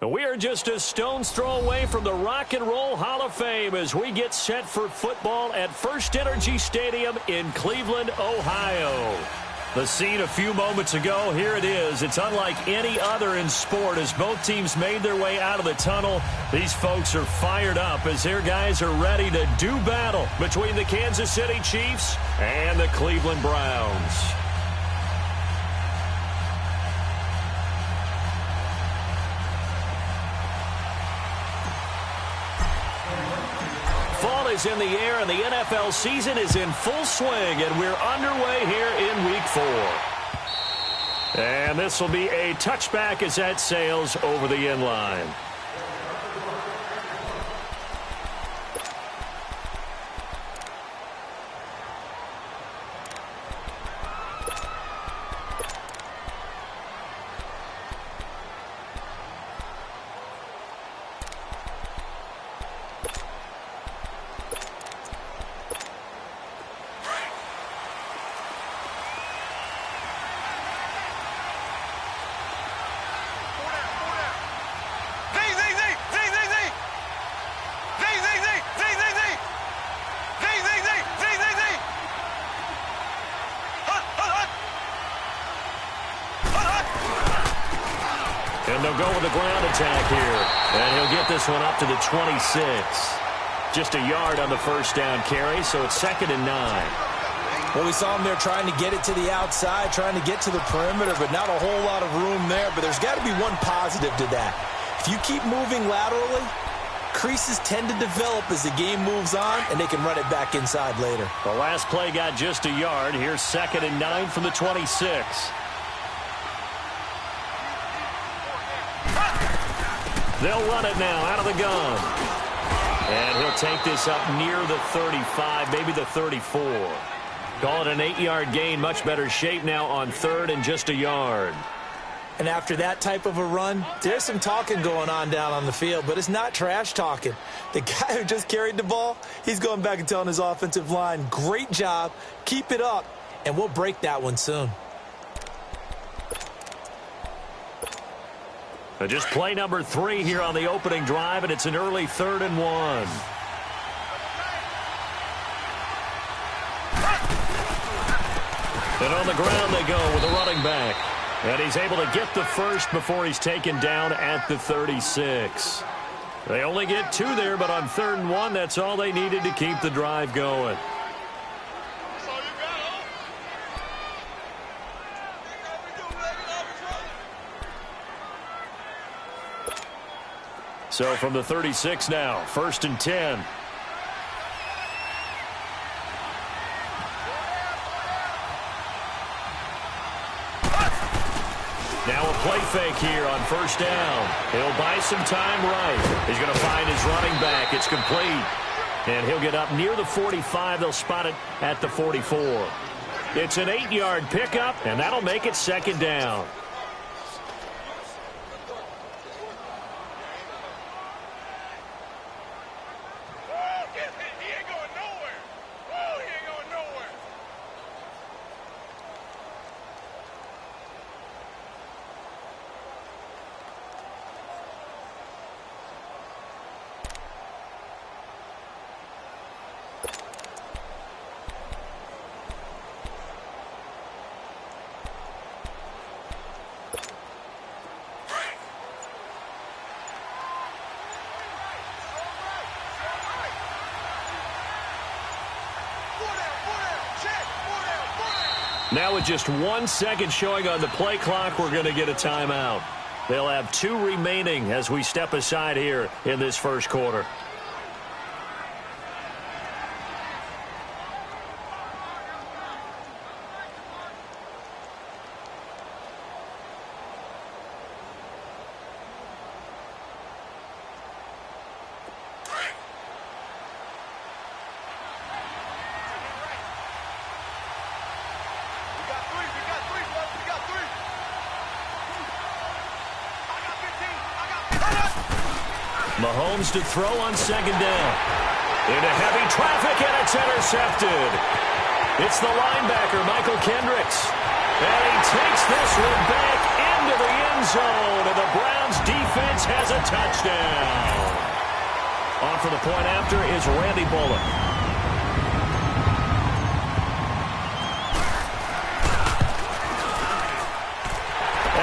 We are just a stone's throw away from the Rock and Roll Hall of Fame as we get set for football at First Energy Stadium in Cleveland, Ohio. The scene a few moments ago, here it is. It's unlike any other in sport as both teams made their way out of the tunnel. These folks are fired up as their guys are ready to do battle between the Kansas City Chiefs and the Cleveland Browns. Fall is in the air, and the NFL season is in full swing, and we're underway here in Week 4. And this will be a touchback as that sails over the end line. And they'll go with the ground attack here. And he'll get this one up to the 26. Just a yard on the first down carry, so it's 2nd and 9. Well, we saw him there trying to get it to the outside, trying to get to the perimeter, but not a whole lot of room there. But there's got to be one positive to that. If you keep moving laterally, creases tend to develop as the game moves on, and they can run it back inside later. The last play got just a yard. Here's 2nd and 9 from the 26. They'll run it now out of the gun. And he'll take this up near the 35, maybe the 34. Call it an 8-yard gain. Much better shape now on 3rd and just a yard. And after that type of a run, there's some talking going on down on the field, but it's not trash talking. The guy who just carried the ball, he's going back and telling his offensive line, great job, keep it up, and we'll break that one soon. Just play number 3 here on the opening drive, and it's an early 3rd and 1. And on the ground they go with a running back. And he's able to get the first before he's taken down at the 36. They only get 2 there, but on 3rd and 1, that's all they needed to keep the drive going. So from the 36 now, 1st and 10. Now a play fake here on 1st down. He'll buy some time right. He's going to find his running back. It's complete. And he'll get up near the 45. They'll spot it at the 44. It's an 8-yard pickup, and that'll make it 2nd down. Now with just 1 second showing on the play clock, we're going to get a timeout. They'll have 2 remaining as we step aside here in this first quarter. Mahomes to throw on 2nd down. Into heavy traffic, and it's intercepted. It's the linebacker, Michael Kendricks. And he takes this one back into the end zone, and the Browns defense has a touchdown. On for the point after is Randy Bullock.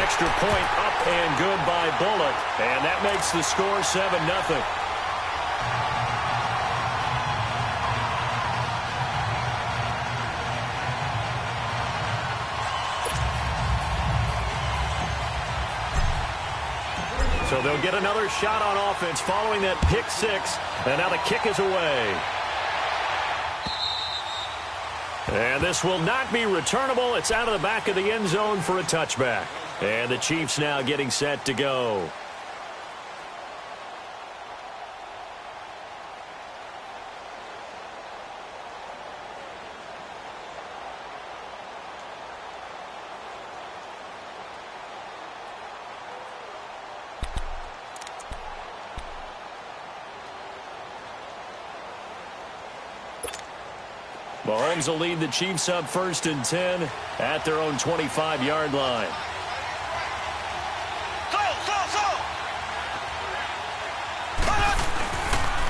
Extra point up and good by Bullock, and that makes the score 7-0. So they'll get another shot on offense following that pick six. And now the kick is away. And this will not be returnable. It's out of the back of the end zone for a touchback. And the Chiefs now getting set to go. Mahomes will lead the Chiefs up 1st and 10 at their own 25-yard line.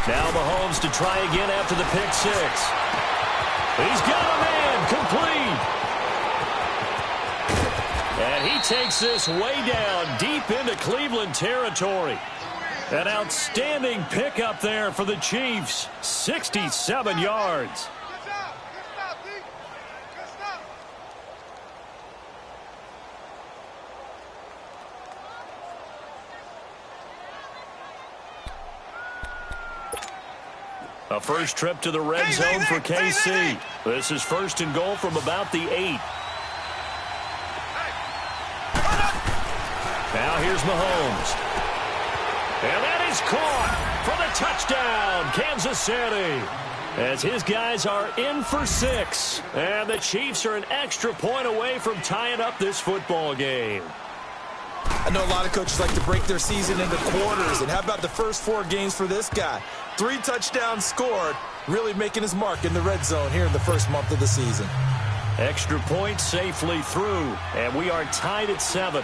Now Mahomes to try again after the pick six. He's got a man complete. And he takes this way down deep into Cleveland territory. An outstanding pickup there for the Chiefs. 67 yards. A first trip to the red zone for KC. This is 1st and goal from about the 8. Now here's Mahomes. And that is caught for the touchdown, Kansas City. As his guys are in for 6. And the Chiefs are an extra point away from tying up this football game. I know a lot of coaches like to break their season into quarters. And how about the first 4 games for this guy? 3 touchdowns scored, really making his mark in the red zone here in the first month of the season. Extra point safely through, and we are tied at 7.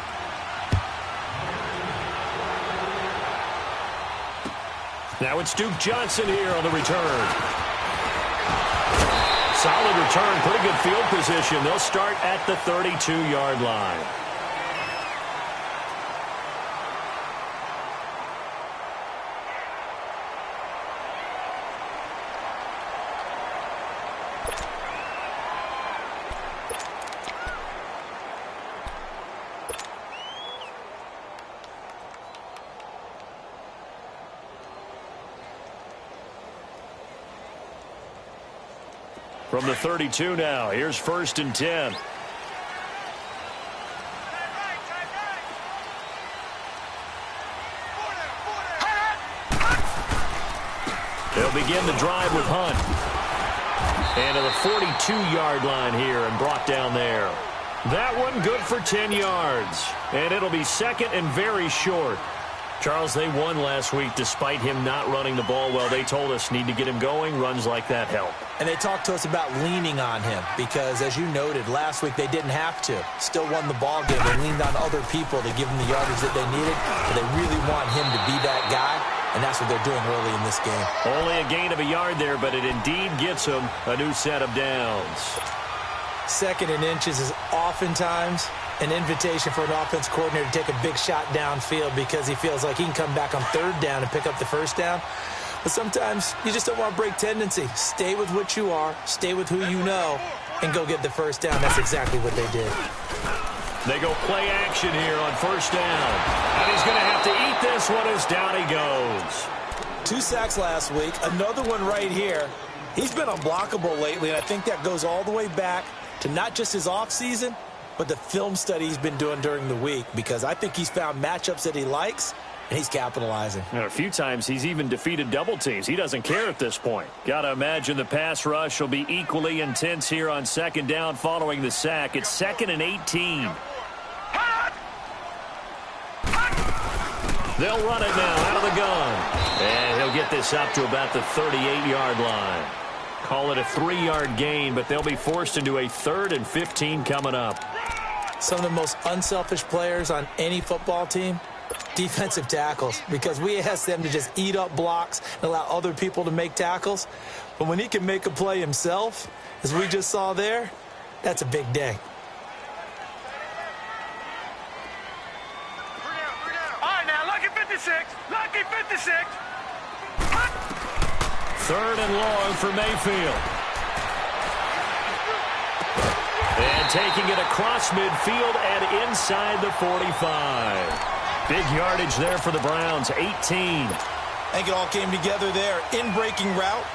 Now it's Duke Johnson here on the return. Solid return, pretty good field position. They'll start at the 32-yard line. From the 32 now, here's 1st and 10. They'll begin the drive with Hunt. And to the 42-yard line here and brought down there. That one good for 10 yards. And it'll be 2nd and very short. Charles, they won last week despite him not running the ball well. They told us need to get him going. Runs like that help. And they talked to us about leaning on him because, as you noted, last week they didn't have to. Still won the ball game. They leaned on other people to give them the yardage that they needed. But they really want him to be that guy, and that's what they're doing early in this game. Only a gain of a yard there, but it indeed gets them a new set of downs. 2nd and inches is oftentimes an invitation for an offense coordinator to take a big shot downfield because he feels like he can come back on 3rd down and pick up the 1st down. But sometimes you just don't want to break tendency. Stay with what you are, stay with who you know, and go get the 1st down. That's exactly what they did. They go play action here on 1st down. And he's going to have to eat this one as down he goes. 2 sacks last week, another one right here. He's been unblockable lately, and I think that goes all the way back to not just his offseason, but the film study he's been doing during the week, because I think he's found matchups that he likes, and he's capitalizing. A few times he's even defeated double teams. He doesn't care at this point. Got to imagine the pass rush will be equally intense here on 2nd down following the sack. It's 2nd and 18. They'll run it now out of the gun. And he'll get this up to about the 38-yard line. Call it a 3-yard gain, but they'll be forced into a 3rd and 15 coming up. Some of the most unselfish players on any football team, defensive tackles, because we ask them to just eat up blocks and allow other people to make tackles. But when he can make a play himself, as we just saw there, that's a big day. All right, now, lucky 56. Lucky 56. Third and long for Mayfield. And taking it across midfield and inside the 45. Big yardage there for the Browns, 18. I think it all came together there. In-breaking route,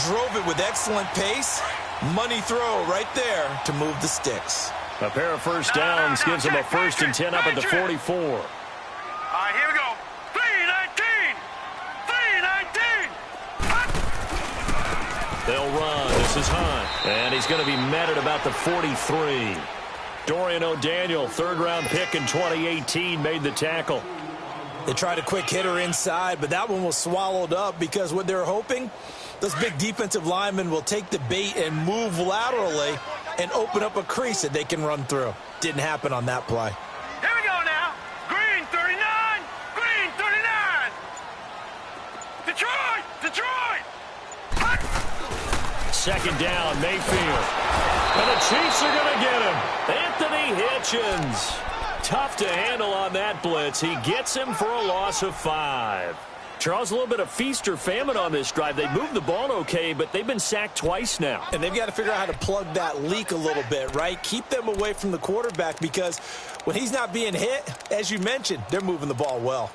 drove it with excellent pace. Money throw right there to move the sticks. A pair of first downs gives them a 1st and 10 up at the 44. All right, here we go. 3-19. 3-19. They'll run. This is Hunt. And he's going to be met at about the 43. Dorian O'Daniel, third-round pick in 2018, made the tackle. They tried a quick hitter inside, but that one was swallowed up because what they're hoping, those big defensive linemen will take the bait and move laterally and open up a crease that they can run through. Didn't happen on that play. Here we go now. Green 39. Green 39. Detroit. Detroit. Second down, Mayfield. And the Chiefs are going to get him. Anthony Hitchens. Tough to handle on that blitz. He gets him for a loss of 5. Charles, a little bit of feast or famine on this drive. They moved the ball okay, but they've been sacked twice now. And they've got to figure out how to plug that leak a little bit, right? Keep them away from the quarterback because when he's not being hit, as you mentioned, they're moving the ball well.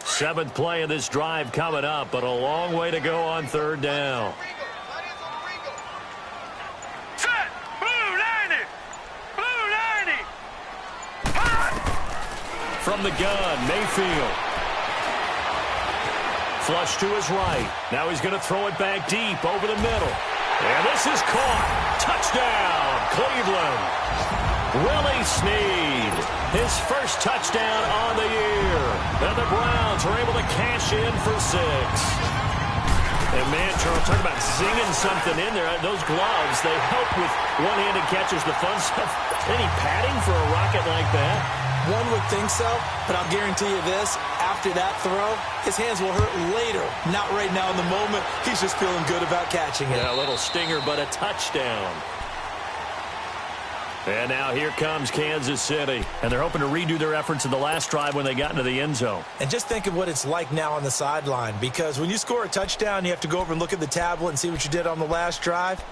Seventh play of this drive coming up, but a long way to go on third down. Set. Blue 90. Blue 90. From the gun, Mayfield. Flush to his right. Now he's going to throw it back deep over the middle. And this is caught. Touchdown, Cleveland. Willie Snead, his first touchdown on the year. And the Browns are able to cash in for 6. And, man, Charles, talk about zinging something in there. Those gloves, they help with one-handed catches, the fun stuff. Any padding for a rocket like that? One would think so, but I'll guarantee you this. After that throw, his hands will hurt later. Not right now in the moment. He's just feeling good about catching it. Yeah, a little stinger, but a touchdown. And now here comes Kansas City. And they're hoping to redo their efforts in the last drive when they got into the end zone. And just think of what it's like now on the sideline. Because when you score a touchdown, you have to go over and look at the tablet and see what you did on the last drive.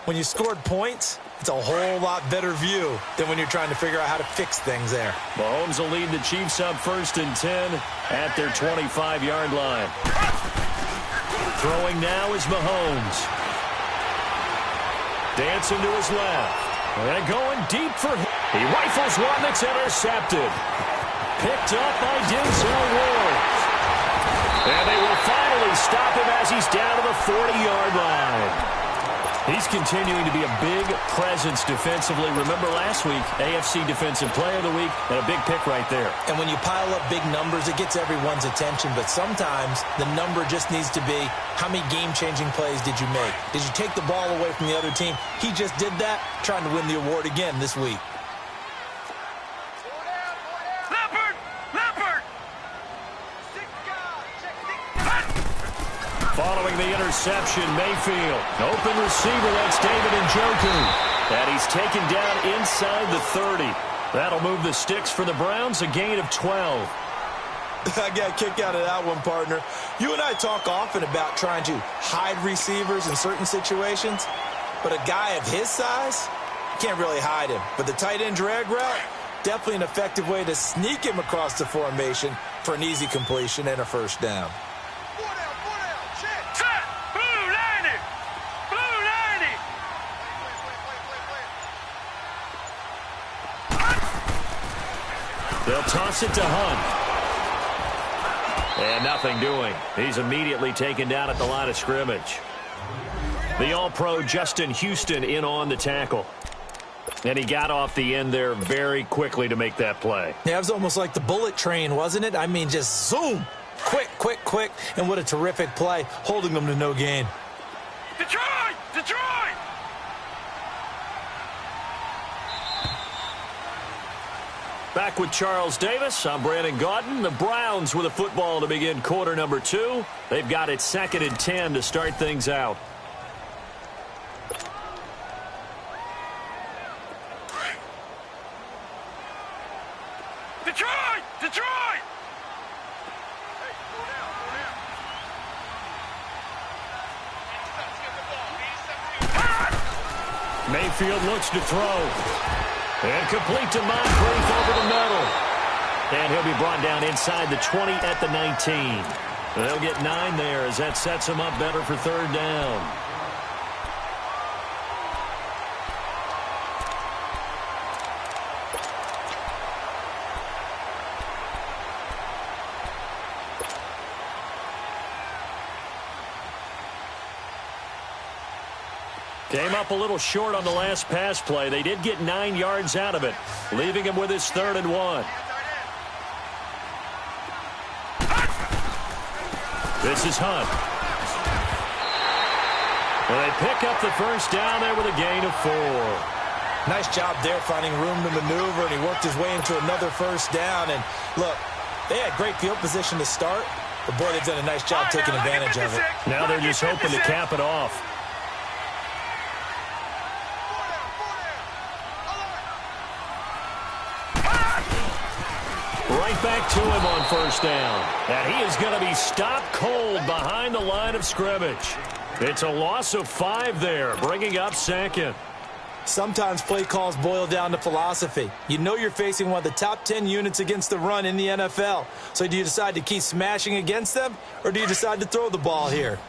When you scored points, it's a whole lot better view than when you're trying to figure out how to fix things there. Mahomes will lead the Chiefs up 1st and 10 at their 25-yard line. Throwing now is Mahomes. Dancing to his left. And going deep for him. He rifles one that's intercepted. Picked up by Denzel Ward. And they will finally stop him as he's down to the 40-yard line. He's continuing to be a big presence defensively. Remember last week, AFC Defensive Player of the Week, and a big pick right there. And when you pile up big numbers, it gets everyone's attention. But sometimes the number just needs to be, how many game-changing plays did you make? Did you take the ball away from the other team? He just did that, trying to win the award again this week. Following the interception, Mayfield. Open receiver, that's David Njoku. And he's taken down inside the 30. That'll move the sticks for the Browns, a gain of 12. I got a kick out of that one, partner. You and I talk often about trying to hide receivers in certain situations, but a guy of his size, you can't really hide him. But the tight end drag route, definitely an effective way to sneak him across the formation for an easy completion and a first down. They'll toss it to Hunt. And nothing doing. He's immediately taken down at the line of scrimmage. The All-Pro Justin Houston in on the tackle. And he got off the end there very quickly to make that play. Yeah, it was almost like the bullet train, wasn't it? I mean, just zoom. Quick, quick, quick. And what a terrific play, holding them to no gain. Detroit! Detroit! Back with Charles Davis. I'm Brandon Gaudin. The Browns with a football to begin quarter number 2. They've got it 2nd and 10 to start things out. Detroit! Detroit! Mayfield looks to throw. And complete to Moncrief over the middle. And he'll be brought down inside the 20 at the 19. They'll get 9 there as that sets him up better for 3rd down. Came up a little short on the last pass play. They did get 9 yards out of it, leaving him with his 3rd and 1. This is Hunt. Well, they pick up the first down there with a gain of 4. Nice job there finding room to maneuver, and he worked his way into another first down. And look, they had great field position to start, but boy, they've done a nice job taking advantage of it. Now they're just hoping to cap it off. Right back to him on first down. And he is going to be stopped cold behind the line of scrimmage. It's a loss of 5 there, bringing up 2nd. Sometimes play calls boil down to philosophy. You know you're facing one of the top 10 units against the run in the NFL. So do you decide to keep smashing against them, or do you decide to throw the ball here?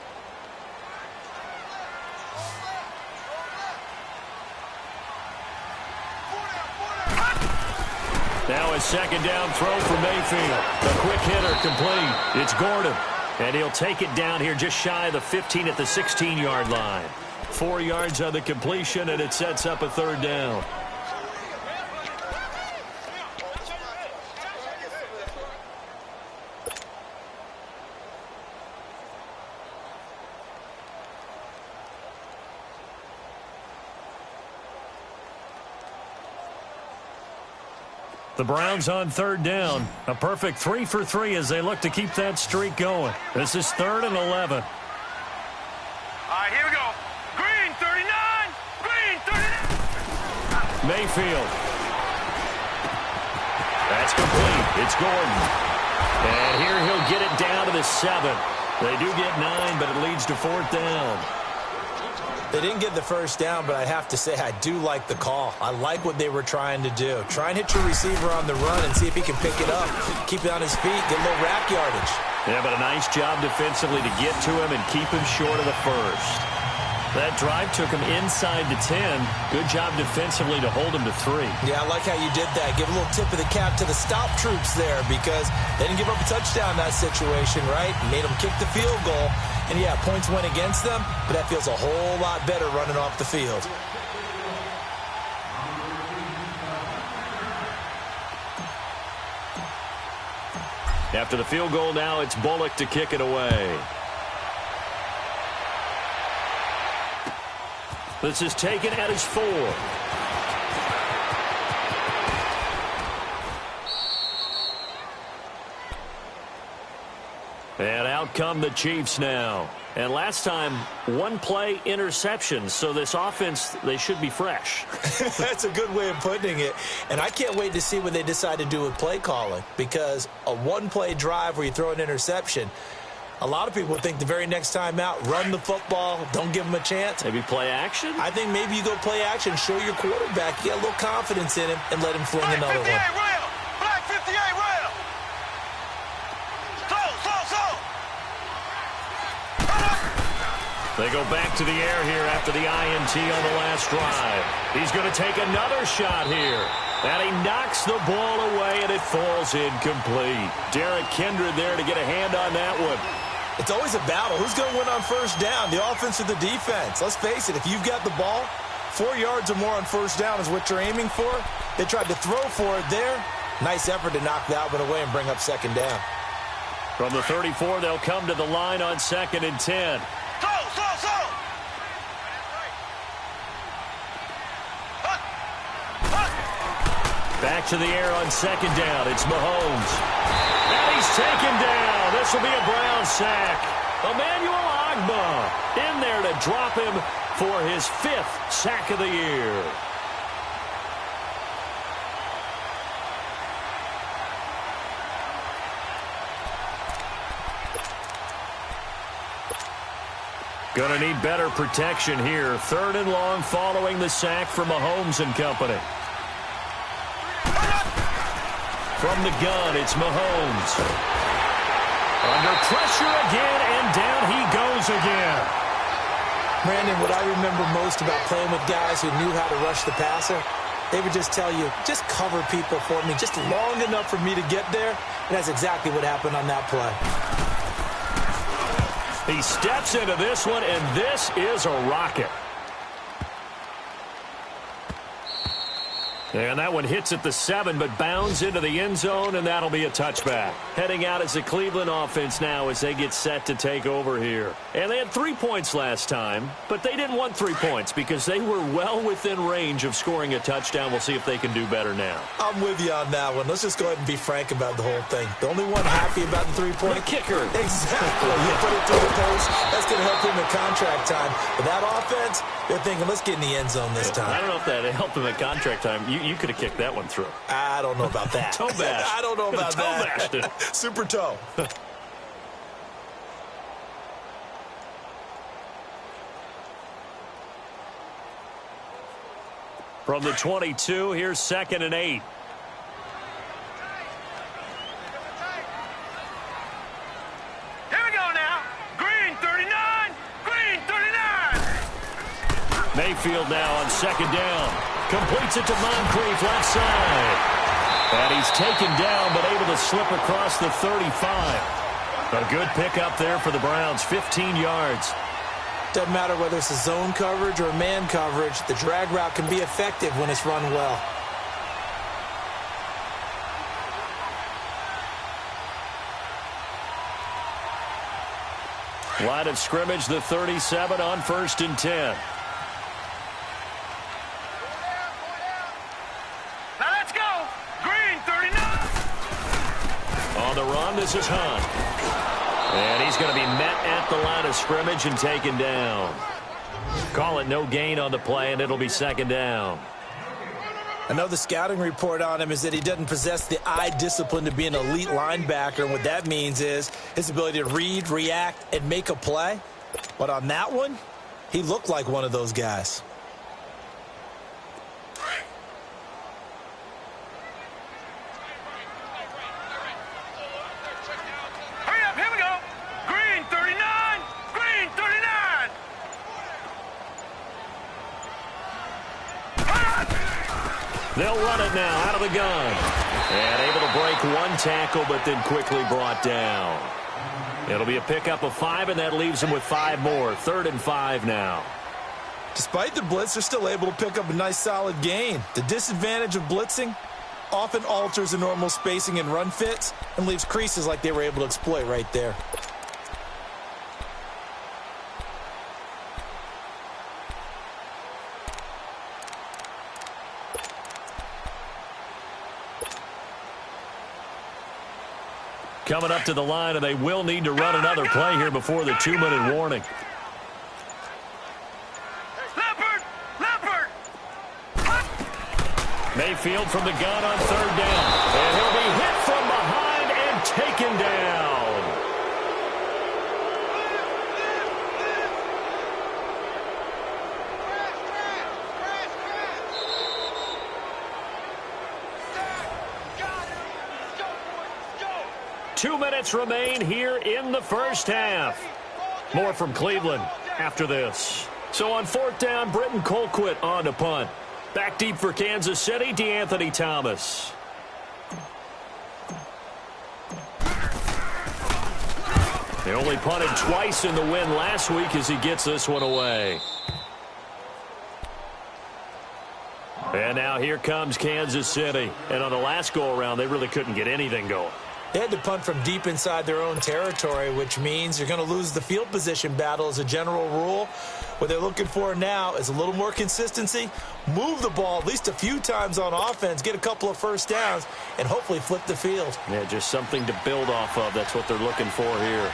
Now a 2nd down throw for Mayfield. A quick hitter complete. It's Gordon. And he'll take it down here just shy of the 15 at the 16-yard line. 4 yards on the completion, and it sets up a 3rd down. The Browns on 3rd down. A perfect 3 for 3 as they look to keep that streak going. This is 3rd and 11. All right, here we go. Green 39. Green 39. Mayfield. That's complete. It's Gordon. And here he'll get it down to the 7. They do get 9, but it leads to 4th down. They didn't get the first down, but I have to say I do like the call. I like what they were trying to do. Try and hit your receiver on the run and see if he can pick it up. Keep it on his feet, get a little rack yardage. Yeah, but a nice job defensively to get to him and keep him short of the first. That drive took him inside the 10. Good job defensively to hold him to 3. Yeah, I like how you did that. Give a little tip of the cap to the stop troops there because they didn't give up a touchdown in that situation, right? Made them kick the field goal. And, yeah, points went against them, but that feels a whole lot better running off the field. After the field goal now, it's Bullock to kick it away. This is taken at his 4. And out come the Chiefs now. And last time, 1 play interception. So this offense, they should be fresh. That's a good way of putting it. And I can't wait to see what they decide to do with play calling. Because a 1-play drive where you throw an interception, a lot of people think the very next time out, run the football, don't give him a chance. Maybe play action? I think maybe you go play action, show your quarterback, get a little confidence in him, and let him fling another one. Rail. Black 58 rail. They go back to the air here after the INT on the last drive. He's going to take another shot here. And he knocks the ball away, and it falls incomplete. Derek Kindred there to get a hand on that one. It's always a battle. Who's going to win on first down, the offense or the defense? Let's face it, if you've got the ball, 4 yards or more on first down is what you're aiming for. They tried to throw for it there. Nice effort to knock that one away and bring up second down. From the 34, they'll come to the line on 2nd and 10. Back to the air on 2nd down. It's Mahomes. And he's taken down. This will be a Brown sack. Emmanuel Ogbah in there to drop him for his 5th sack of the year. Gonna need better protection here. 3rd and long following the sack from Mahomes and company. From the gun, it's Mahomes. Under pressure again, and down he goes again. Brandon, what I remember most about playing with guys who knew how to rush the passer, they would just tell you, just cover people for me, just long enough for me to get there. And that's exactly what happened on that play. He steps into this one, and this is a rocket. And that one hits at the 7, but bounds into the end zone, and that'll be a touchback. Heading out as the Cleveland offense now as they get set to take over here. And they had 3 points last time, but they didn't want 3 points because they were well within range of scoring a touchdown. We'll see if they can do better now. I'm with you on that one. Let's just go ahead and be frank about the whole thing. The only one happy about the 3-point the kicker. Exactly. You put it through the post. That's going to help him in contract time. But that offense, they're thinking, let's get in the end zone this time. I don't know if that helped him at contract time. You could have kicked that one through. I don't know about that. Toe bash. I don't know about that. Toe bashed it. Super toe. From the 22, here's 2nd and 8. Here we go now. Green 39. Green 39. Mayfield now on 2nd down. Completes it to Moncrief left side. And he's taken down but able to slip across the 35. A good pickup there for the Browns, 15 yards. Doesn't matter whether it's a zone coverage or man coverage, the drag route can be effective when it's run well. Line of scrimmage, the 37 on 1st and 10. Now let's go. Green 39. On the run, this is Hunt. And he's going to be met at the line of scrimmage and taken down. Call it no gain on the play, and it'll be 2nd down. I know the scouting report on him is that he doesn't possess the eye discipline to be an elite linebacker. And what that means is his ability to read, react, and make a play. But on that one, he looked like one of those guys. Hurry up. Here we go. Green 39. Green 39. They'll run it now out of the gun. And able to break one tackle, but then quickly brought down. It'll be a pickup of 5, and that leaves them with 5 more. 3rd and 5 now. Despite the blitz, they're still able to pick up a nice solid gain. The disadvantage of blitzing often alters the normal spacing and run fits and leaves creases like they were able to exploit right there. Coming up to the line, and they will need to run another play here before the 2-minute warning. Leopard. Leopard. Mayfield from the gun on 3rd down. And he'll be hit from behind and taken down. Two minutes remain here in the first half. More from Cleveland after this. So on 4th down, Britton Colquitt on to punt. Back deep for Kansas City, DeAnthony Thomas. They only punted twice in the win last week as he gets this one away. And now here comes Kansas City. And on the last go-around, they really couldn't get anything going. They had to punt from deep inside their own territory, which means you're going to lose the field position battle as a general rule. What they're looking for now is a little more consistency, move the ball at least a few times on offense, get a couple of first downs, and hopefully flip the field. Yeah, just something to build off of. That's what they're looking for here.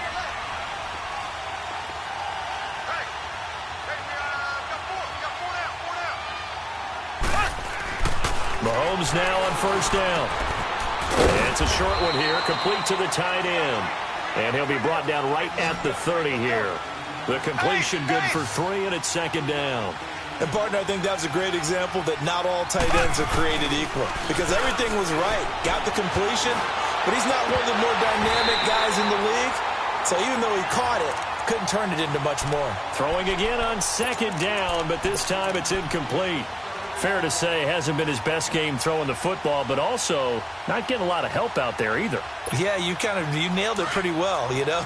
Mahomes now on first down. It's a short one here, complete to the tight end. And he'll be brought down right at the 30 here. The completion good for 3, and it's second down. And, partner, I think that was a great example that not all tight ends are created equal. Because everything was right. Got the completion, but he's not one of the more dynamic guys in the league. So even though he caught it, couldn't turn it into much more. Throwing again on second down, but this time it's incomplete. Fair to say, hasn't been his best game throwing the football, but also not getting a lot of help out there either. Yeah, you nailed it pretty well, you know.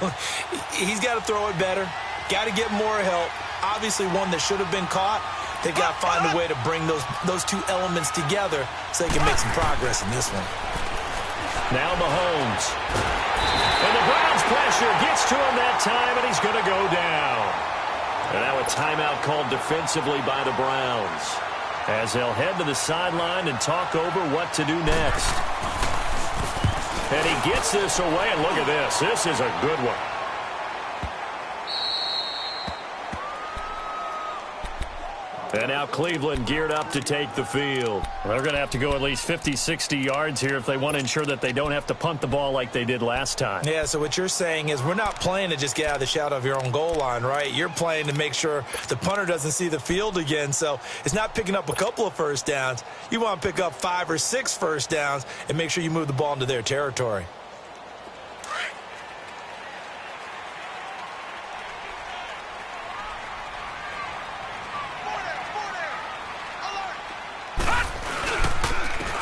He's got to throw it better. Got to get more help. Obviously one that should have been caught. They've got to find a way to bring those two elements together so they can make some progress in this one. Now Mahomes. And the Browns' pressure gets to him that time, and he's going to go down. And now a timeout called defensively by the Browns, as they'll head to the sideline and talk over what to do next. And he gets this away, and look at this. This is a good one. And now Cleveland geared up to take the field. They're going to have to go at least 50, 60 yards here if they want to ensure that they don't have to punt the ball like they did last time. Yeah, so what you're saying is we're not playing to just get out of the shadow of your own goal line, right? You're playing to make sure the punter doesn't see the field again. So it's not picking up a couple of first downs. You want to pick up 5 or 6 first downs and make sure you move the ball into their territory.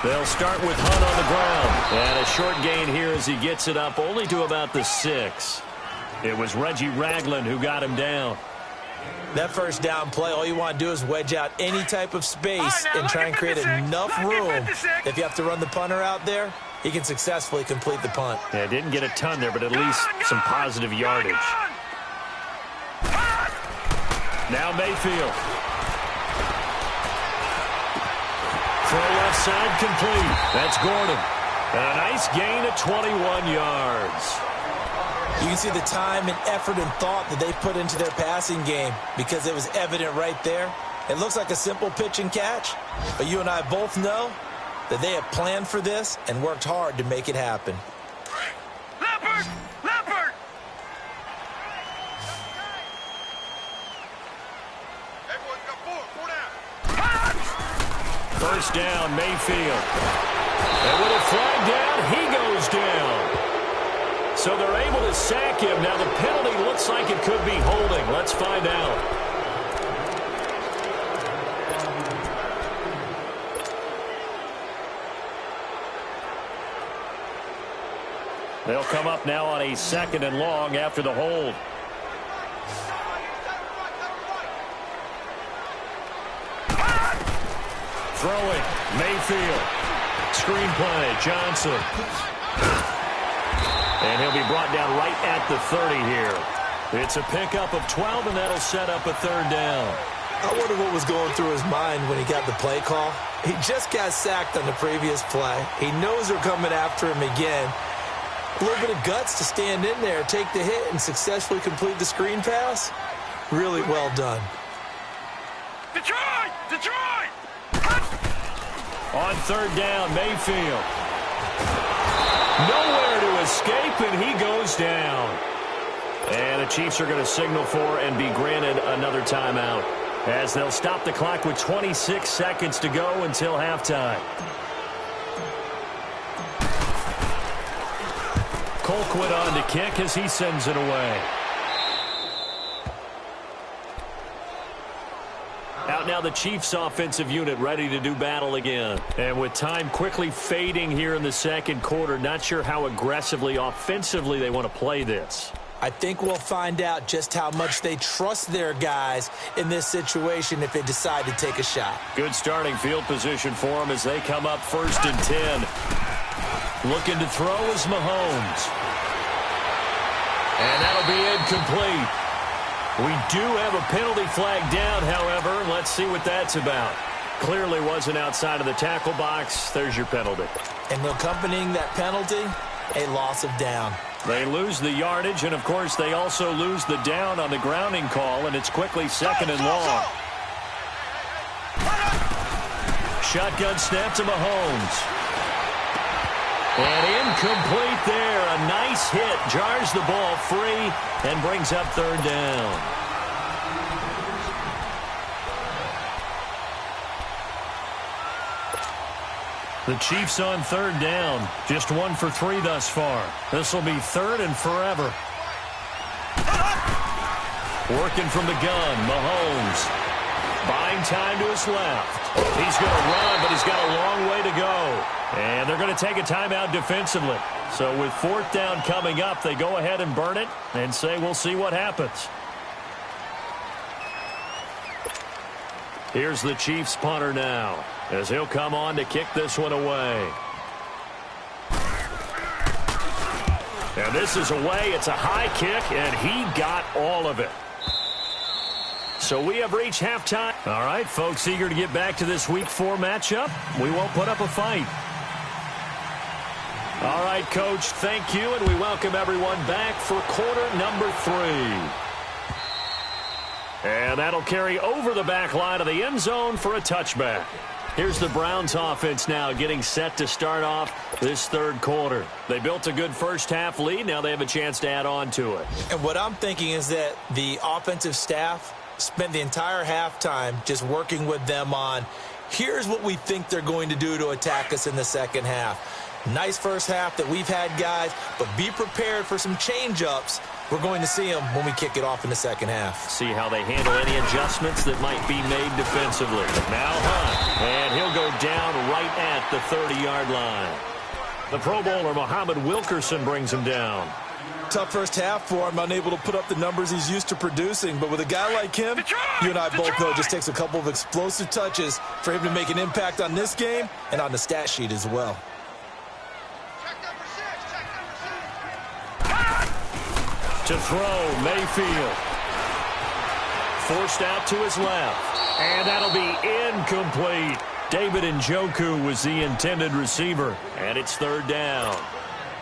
They'll start with Hunt on the ground. And a short gain here as he gets it up only to about the 6. It was Reggie Ragland who got him down. That first down play, all you want to do is wedge out any type of space and try and create enough room. If you have to run the punter out there, he can successfully complete the punt. Yeah, didn't get a ton there, but at least some positive yardage. Now Mayfield. Throw left side complete. That's Gordon. And a nice gain of 21 yards. You can see the time and effort and thought that they put into their passing game because it was evident right there. It looks like a simple pitch and catch, but you and I both know that they have planned for this and worked hard to make it happen. Leopard! Leopard! Everyone got 4 down. First down, Mayfield. And with a flag down, he goes down. So they're able to sack him. Now the penalty looks like it could be holding. Let's find out. They'll come up now on a 2nd and long after the hold. Throwing, Mayfield. Screenplay, Johnson. And he'll be brought down right at the 30 here. It's a pickup of 12, and that'll set up a 3rd down. I wonder what was going through his mind when he got the play call. He just got sacked on the previous play. He knows they're coming after him again. A little bit of guts to stand in there, take the hit, and successfully complete the screen pass. Really well done. Detroit! Detroit! On 3rd down, Mayfield. Nowhere to escape, and he goes down. And the Chiefs are going to signal for and be granted another timeout, as they'll stop the clock with 26 seconds to go until halftime. Colquitt on to kick as he sends it away. Out now the Chiefs offensive unit ready to do battle again. And with time quickly fading here in the 2nd quarter, not sure how aggressively offensively they want to play this. I think we'll find out just how much they trust their guys in this situation if they decide to take a shot. Good starting field position for them as they come up 1st and 10. Looking to throw is Mahomes. And that'll be incomplete. We do have a penalty flag down, however. Let's see what that's about. Clearly wasn't outside of the tackle box. There's your penalty. And accompanying that penalty, a loss of down. They lose the yardage, and, of course, they also lose the down on the grounding call, and it's quickly 2nd and long. Shotgun snap to Mahomes. And incomplete there. A nice hit. Jars the ball free and brings up 3rd down. The Chiefs on 3rd down. Just 1 for 3 thus far. This will be 3rd and forever. Working from the gun, Mahomes. Buying time to his left. He's going to run, but he's got a long way to go. And they're going to take a timeout defensively. So with 4th down coming up, they go ahead and burn it and say we'll see what happens. Here's the Chiefs punter now, as he'll come on to kick this one away. And this is away. It's a high kick, and he got all of it. So we have reached halftime. All right, folks, eager to get back to this Week 4 matchup. We won't put up a fight. All right, Coach, thank you, and we welcome everyone back for quarter number 3. And that'll carry over the back line of the end zone for a touchback. Here's the Browns offense now getting set to start off this 3rd quarter. They built a good first-half lead. Now they have a chance to add on to it. And what I'm thinking is that the offensive staff spent the entire halftime just working with them on, here's what we think they're going to do to attack us in the second half. Nice first half that we've had, guys, but be prepared for some change-ups. We're going to see them when we kick it off in the second half. See how they handle any adjustments that might be made defensively. Now Hunt, and he'll go down right at the 30-yard line. The Pro Bowler, Muhammad Wilkerson, brings him down. Tough first half for him, unable to put up the numbers he's used to producing. But with a guy like him, you and I both know it just takes a couple of explosive touches for him to make an impact on this game and on the stat sheet as well. To throw, Mayfield. Forced out to his left. And that'll be incomplete. David Njoku was the intended receiver. And it's 3rd down.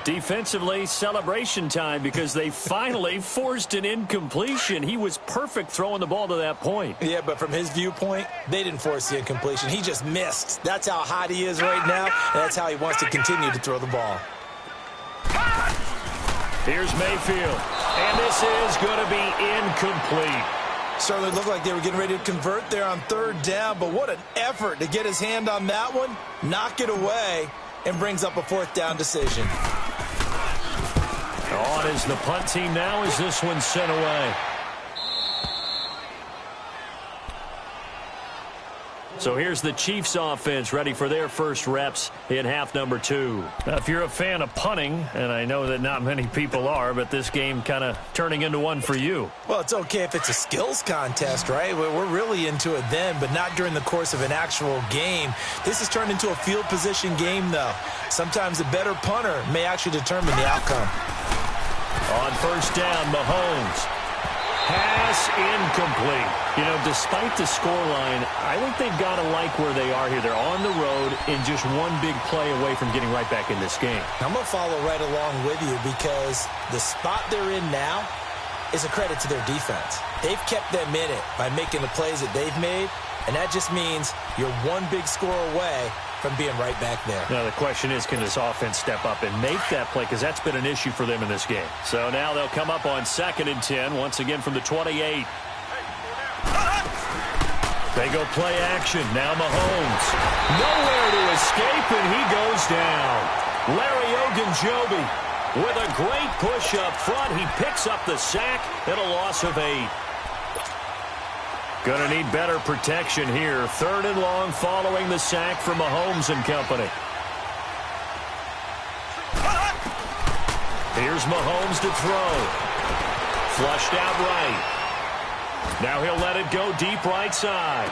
Defensively, celebration time because they finally forced an incompletion. He was perfect throwing the ball to that point. Yeah, but from his viewpoint, they didn't force the incompletion. He just missed. That's how hot he is right now, and that's how he wants to continue to throw the ball. Here's Mayfield, and this is going to be incomplete. Certainly looked like they were getting ready to convert there on 3rd down, but what an effort to get his hand on that one, knock it away, and brings up a 4th down decision. On is the punt team now as this one's sent away. So here's the Chiefs offense ready for their first reps in half number 2. Now, if you're a fan of punting, and I know that not many people are, but this game kind of turning into one for you. Well, it's okay if it's a skills contest, right? We're really into it then, but not during the course of an actual game. This has turned into a field position game, though. Sometimes a better punter may actually determine the outcome. On 1st down, Mahomes. Pass incomplete. You know, despite the scoreline, I think they've got to like where they are here. They're on the road and just one big play away from getting right back in this game. I'm going to follow right along with you because the spot they're in now is a credit to their defense. They've kept them in it by making the plays that they've made, and that just means you're one big score away from being right back there. Now, the question is, can this offense step up and make that play? Because that's been an issue for them in this game. So now they'll come up on 2nd and 10, once again from the 28. They go play action. Now Mahomes. Nowhere to escape, and he goes down. Larry Ogunjobi with a great push up front. He picks up the sack and a loss of 8. Going to need better protection here. 3rd and long following the sack from Mahomes and company. Here's Mahomes to throw. Flushed out right. Now he'll let it go deep right side.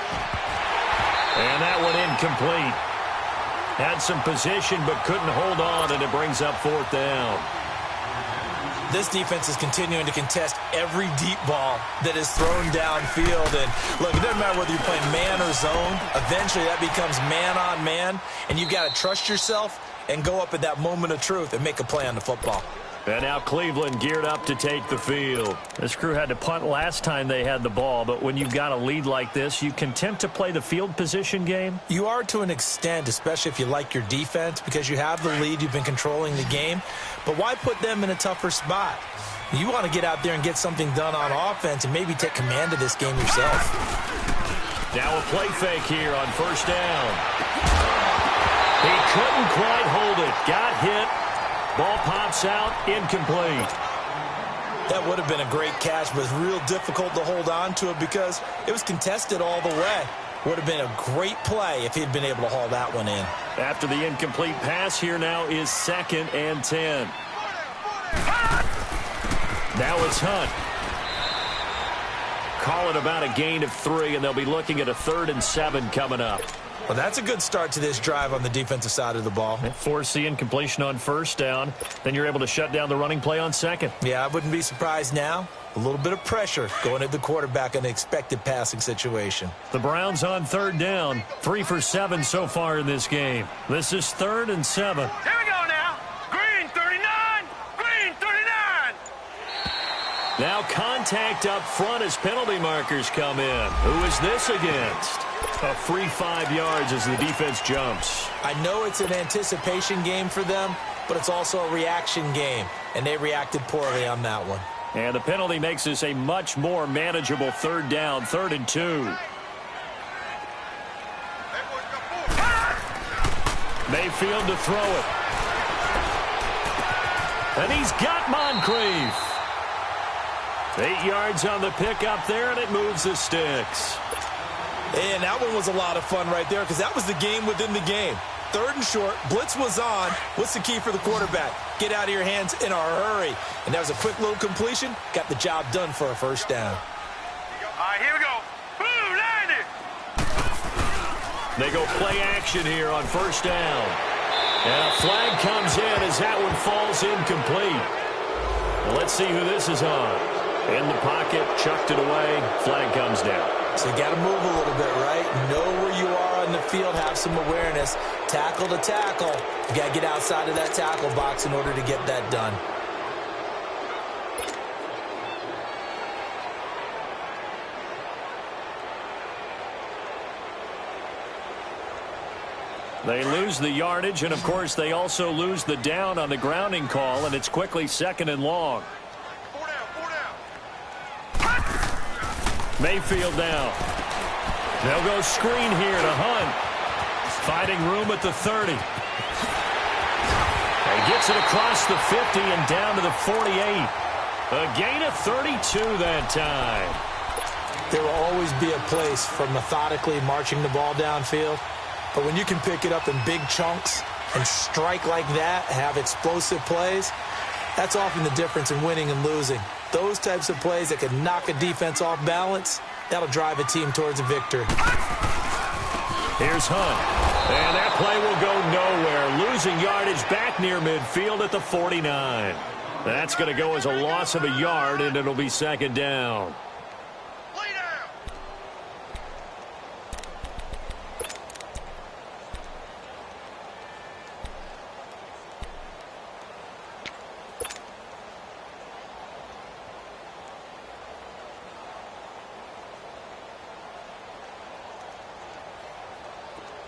And that one incomplete. Had some position but couldn't hold on, and it brings up fourth down. This defense is continuing to contest every deep ball that is thrown downfield. And look, it doesn't matter whether you're playing man or zone. Eventually that becomes man on man, and you've got to trust yourself and go up at that moment of truth and make a play on the football. And now Cleveland geared up to take the field. This crew had to punt last time they had the ball, but when you've got a lead like this, you content to play the field position game? You are to an extent, especially if you like your defense, because you have the lead, you've been controlling the game. But why put them in a tougher spot? You want to get out there and get something done on offense and maybe take command of this game yourself. Now a play fake here on first down. He couldn't quite hold it. Got hit. Ball pops out, incomplete. That would have been a great catch, but it's real difficult to hold on to it because it was contested all the way. Would have been a great play if he'd been able to haul that one in. After the incomplete pass, here now is 2nd and 10. Now it's Hunt. Call it about a gain of 3, and they'll be looking at a 3rd and 7 coming up. Well, that's a good start to this drive on the defensive side of the ball. Force the incompletion on first down. Then you're able to shut down the running play on 2nd. Yeah, I wouldn't be surprised now. A little bit of pressure going at the quarterback in an expected passing situation. The Browns on 3rd down. 3 for 7 so far in this game. This is 3rd and 7. Here we go now. Green 39. Green 39. Now contact up front as penalty markers come in. Who is this against? A free 5 yards as the defense jumps. I know it's an anticipation game for them, but it's also a reaction game, and they reacted poorly on that one. And the penalty makes this a much more manageable 3rd down, 3rd and 2. Mayfield to throw it. And he's got Moncrief. 8 yards on the pickup there, and it moves the sticks. And that one was a lot of fun right there because that was the game within the game. 3rd and short, blitz was on. What's the key for the quarterback? Get out of your hands in a hurry. And that was a quick little completion. Got the job done for a first down. All right, here we go. Boom, landed. They go play action here on first down. And a flag comes in as that one falls incomplete. Well, let's see who this is on. In the pocket, chucked it away. Flag comes down. So you got to move a little bit, right? Know where you are on the field, have some awareness. Tackle to tackle. You got to get outside of that tackle box in order to get that done. They lose the yardage, and, of course, they also lose the down on the grounding call, and it's quickly 2nd and long. Mayfield down. They'll go screen here to Hunt. Finding room at the 30. He gets it across the 50 and down to the 48. A gain of 32 that time. There will always be a place for methodically marching the ball downfield. But when you can pick it up in big chunks and strike like that, have explosive plays, that's often the difference in winning and losing. Those types of plays that can knock a defense off balance, that'll drive a team towards a victory. Here's Hunt. And that play will go nowhere. Losing yardage back near midfield at the 49. That's going to go as a loss of a yard, and it'll be 2nd down.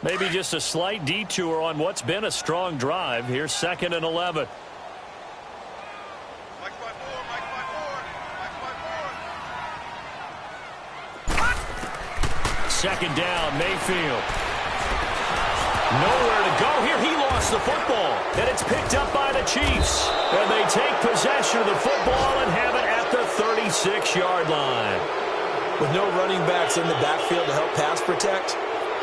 Maybe just a slight detour on what's been a strong drive. Here's 2nd and 11. Second down, Mayfield. Nowhere to go here. He lost the football, and it's picked up by the Chiefs. And they take possession of the football and have it at the 36-yard line. With no running backs in the backfield to help pass protect,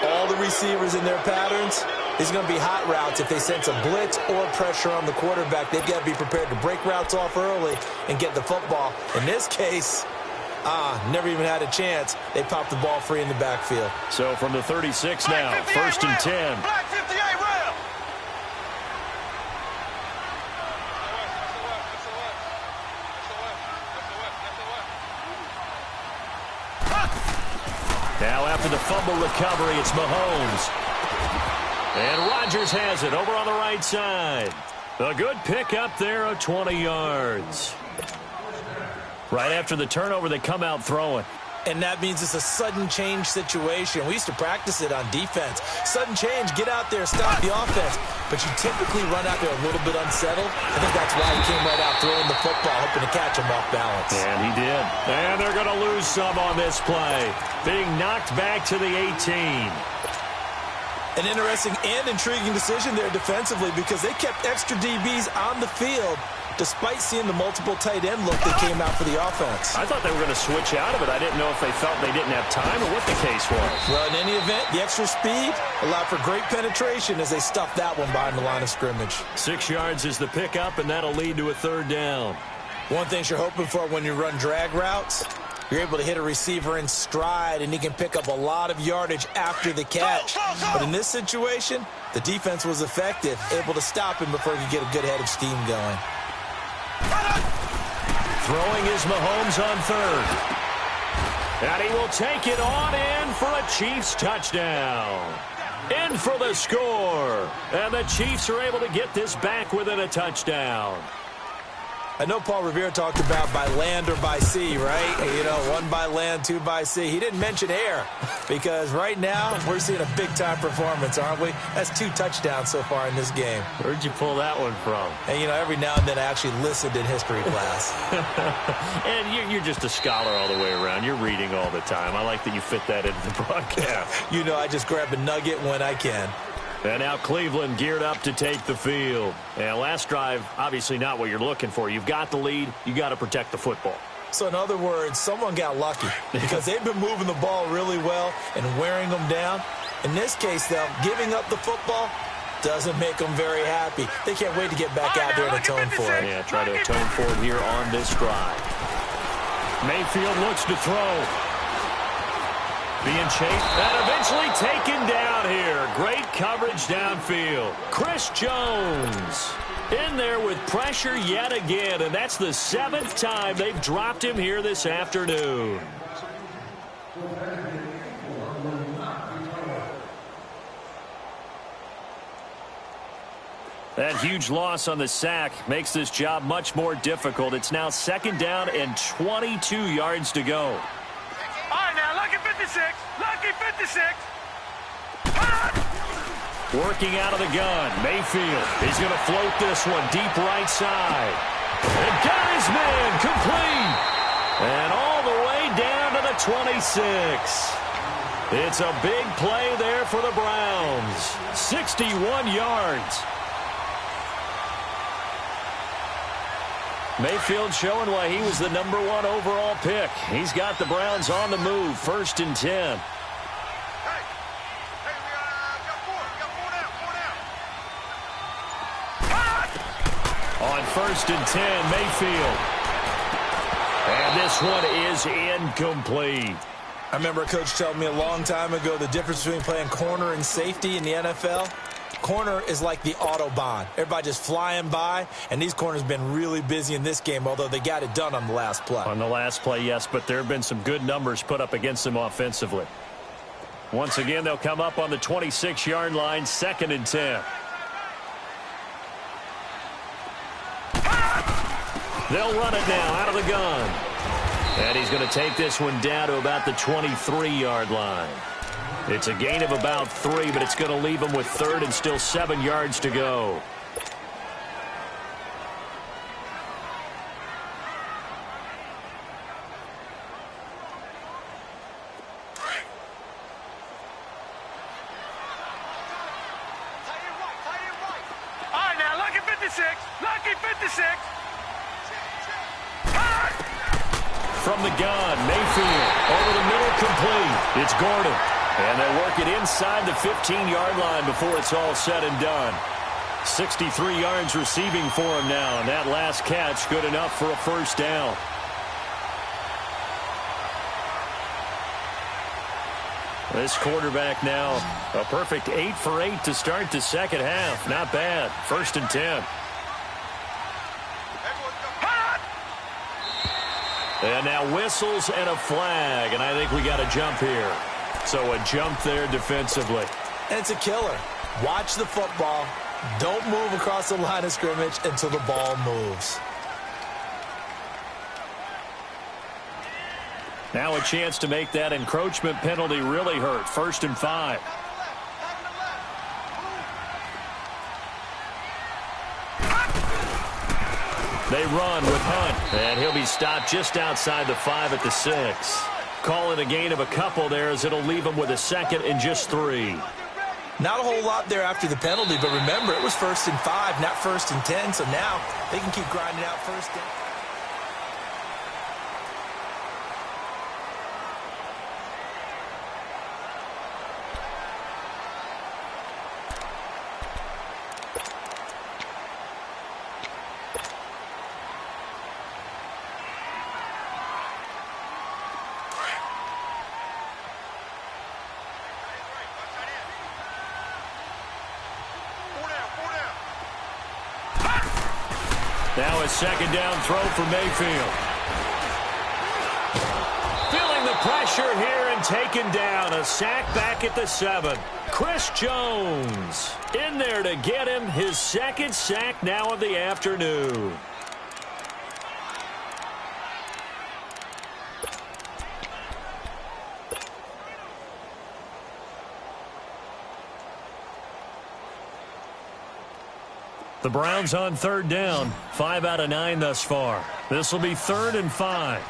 all the receivers in their patterns, These are going to be hot routes. If they sense a blitz or pressure on the quarterback, they've got to be prepared to break routes off early and get the football. In this case, never even had a chance. They popped the ball free in the backfield. So from the 36 now, 1st and 10. Black 58 rail. Now after the fumble recovery, it's Mahomes. And Rodgers has it over on the right side. A good pick up there of 20 yards. Right after the turnover, they come out throwing. And that means it's a sudden change situation. We used to practice it on defense. Sudden change, get out there, stop the offense. But you typically run out there a little bit unsettled. I think that's why he came right out throwing the football, hoping to catch him off balance. And he did. And they're going to lose some on this play. Being knocked back to the 18. An interesting and intriguing decision there defensively because they kept extra DBs on the field despite seeing the multiple tight end look that came out for the offense. I thought they were going to switch out of it. I didn't know if they felt they didn't have time or what the case was. Well, in any event, the extra speed allowed for great penetration as they stuffed that one behind the line of scrimmage. 6 yards is the pickup, and that'll lead to a 3rd down. One thing you're hoping for when you run drag routes, you're able to hit a receiver in stride, and he can pick up a lot of yardage after the catch. But in this situation, the defense was effective, able to stop him before he could get a good head of steam going. Throwing is Mahomes on 3rd. And he will take it on in for a Chiefs touchdown. In for the score. And the Chiefs are able to get this back within a touchdown. I know Paul Revere talked about by land or by sea, right? You know, 1 by land, 2 by sea. He didn't mention air because right now we're seeing a big-time performance, aren't we? That's 2 touchdowns so far in this game. Where'd you pull that one from? And, you know, every now and then I actually listened in history class. And you're just a scholar all the way around. You're reading all the time. I like that you fit that into the broadcast. You know, I just grab a nugget when I can. And now Cleveland geared up to take the field. And last drive, obviously not what you're looking for. You've got the lead. You got to protect the football. So in other words, someone got lucky because they've been moving the ball really well and wearing them down. In this case, though, giving up the football doesn't make them very happy. They can't wait to get back out there and atone for it. Yeah, try to atone for it here on this drive. Mayfield looks to throw. Being chased and eventually taken down here. Great coverage downfield. Chris Jones in there with pressure yet again, and that's the 7th time they've dropped him here this afternoon. That huge loss on the sack makes this job much more difficult. It's now 2nd down and 22 yards to go. All right, now, lucky 56. Lucky 56. Working out of the gun. Mayfield. He's going to float this one deep right side. And got his man complete. And all the way down to the 26. It's a big play there for the Browns. 61 yards. Mayfield showing why he was the #1 overall pick. He's got the Browns on the move. 1st and 10. On 1st and 10, Mayfield. And this one is incomplete. I remember a coach telling me a long time ago the difference between playing corner and safety in the NFL. Corner is like the Autobahn. Everybody just flying by, and these corners have been really busy in this game, although they got it done on the last play. On the last play, yes, but there have been some good numbers put up against them offensively. Once again, they'll come up on the 26-yard line, 2nd and 10. They'll run it now out of the gun. And he's going to take this one down to about the 23-yard line. It's a gain of about 3, but it's going to leave him with 3rd and still 7 yards to go. All right, now, lucky 56. Lucky 56. From the gun, Mayfield over the middle, complete. It's Gordon. And they work it inside the 15-yard line before it's all said and done. 63 yards receiving for him now, and that last catch good enough for a first down. This quarterback now, a perfect 8 for 8 to start the second half. Not bad. 1st and 10. And now whistles and a flag, and I think we got a jump here. So a jump there defensively. And it's a killer. Watch the football. Don't move across the line of scrimmage until the ball moves. Now a chance to make that encroachment penalty really hurt. 1st and 5. They run with Hunt, and he'll be stopped just outside the 5 at the 6. Call it a gain of a couple there as it'll leave him with a 2nd and just 3. Not a whole lot there after the penalty, but remember, it was 1st and 5, not 1st and 10, so now they can keep grinding out 1st down. Now a 2nd down throw for Mayfield. Feeling the pressure here and taken down. A sack back at the 7. Chris Jones in there to get him his 2nd sack now of the afternoon. The Browns on 3rd down. 5 out of 9 thus far. This will be 3rd and 5.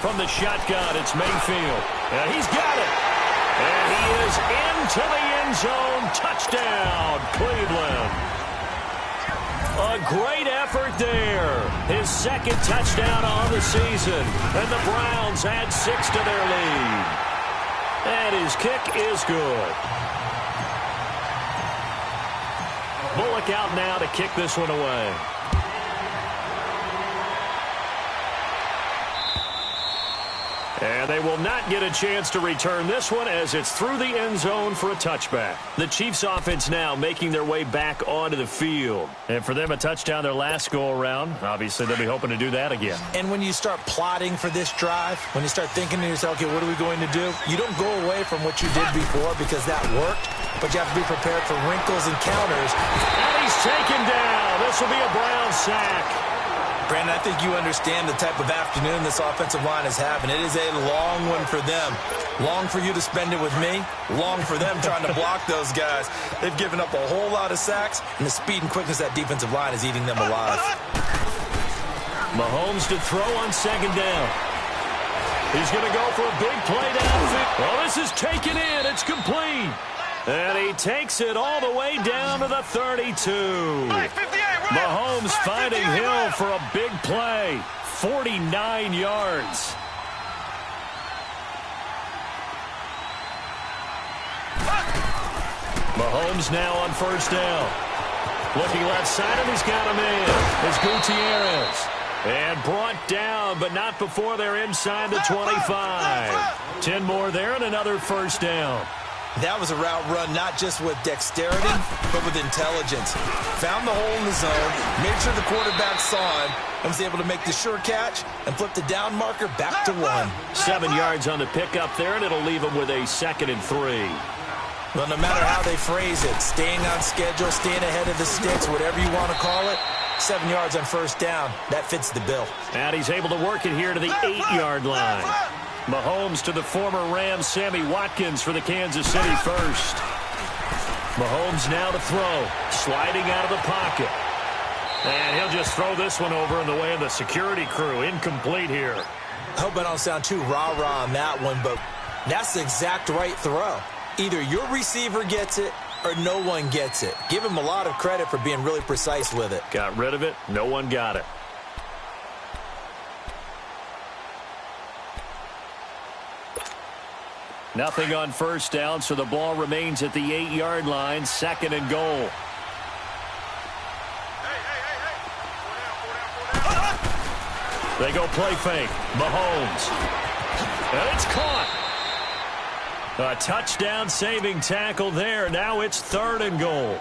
From the shotgun, it's Mayfield. And he's got it. And he is into the end zone. Touchdown, Cleveland. A great effort there. His 2nd touchdown on the season. And the Browns add 6 to their lead. And his kick is good. Bullock out now to kick this one away. And they will not get a chance to return this one as it's through the end zone for a touchback. The Chiefs offense now making their way back onto the field. And for them, a touchdown their last go-around. Obviously, they'll be hoping to do that again. And when you start plotting for this drive, when you start thinking to yourself, okay, what are we going to do? You don't go away from what you did before because that worked, but you have to be prepared for wrinkles and counters. And he's taken down. This will be a Brown sack. Brandon, I think you understand the type of afternoon this offensive line is having. It is a long one for them. Long for you to spend it with me. Long for them trying to block those guys. They've given up a whole lot of sacks, and the speed and quickness of that defensive line is eating them alive. Mahomes to throw on 2nd down. He's going to go for a big play downfield. Well, this is taken in. It's complete. And he takes it all the way down to the 32. Mahomes finding Hill for a big play. 49 yards. Mahomes now on 1st down. Looking left side, and he's got him in. It's Gutierrez. And brought down, but not before they're inside the 25. 10 more there and another 1st down. That was a route run not just with dexterity, but with intelligence. Found the hole in the zone, made sure the quarterback saw him, and was able to make the sure catch and flip the down marker back to 1. 7 yards on the pickup there, and it'll leave him with a 2nd and 3. Well, no matter how they phrase it, staying on schedule, staying ahead of the sticks, whatever you want to call it, 7 yards on 1st down, that fits the bill. And he's able to work it here to the 8-yard line. Mahomes to the former Rams, Sammy Watkins for the Kansas City first. Mahomes now to throw, sliding out of the pocket. And he'll just throw this one over in the way of the security crew. Incomplete here. I hope I don't sound too rah-rah on that one, but that's the exact right throw. Either your receiver gets it or no one gets it. Give him a lot of credit for being really precise with it. Got rid of it. No one got it. Nothing on first down, so the ball remains at the 8-yard line, 2nd and goal. They go play fake. Mahomes. And it's caught. A touchdown saving tackle there. Now it's 3rd and goal.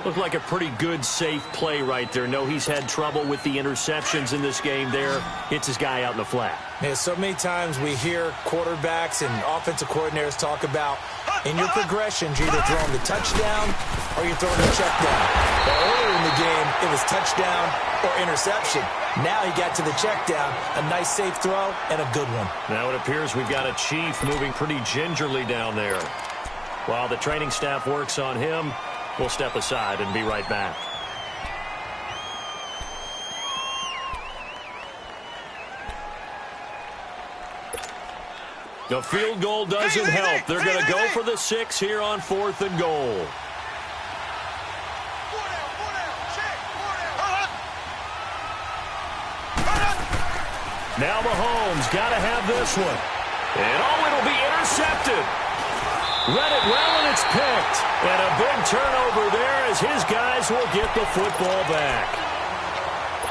Looked like a pretty good, safe play right there. No, he's had trouble with the interceptions in this game there. Hits his guy out in the flat. Yeah, so many times we hear quarterbacks and offensive coordinators talk about in your progressions, you're either throwing the touchdown or you're throwing the check down. But earlier in the game, it was touchdown or interception. Now he got to the check down, a nice safe throw, and a good one. Now it appears we've got a Chief moving pretty gingerly down there. While the training staff works on him, we'll step aside and be right back. The field goal doesn't help. They're going to go for the 6 here on 4th and goal. Now Mahomes got to have this one. And it'll be intercepted. Read it well, and it's picked. And a big turnover there as his guys will get the football back.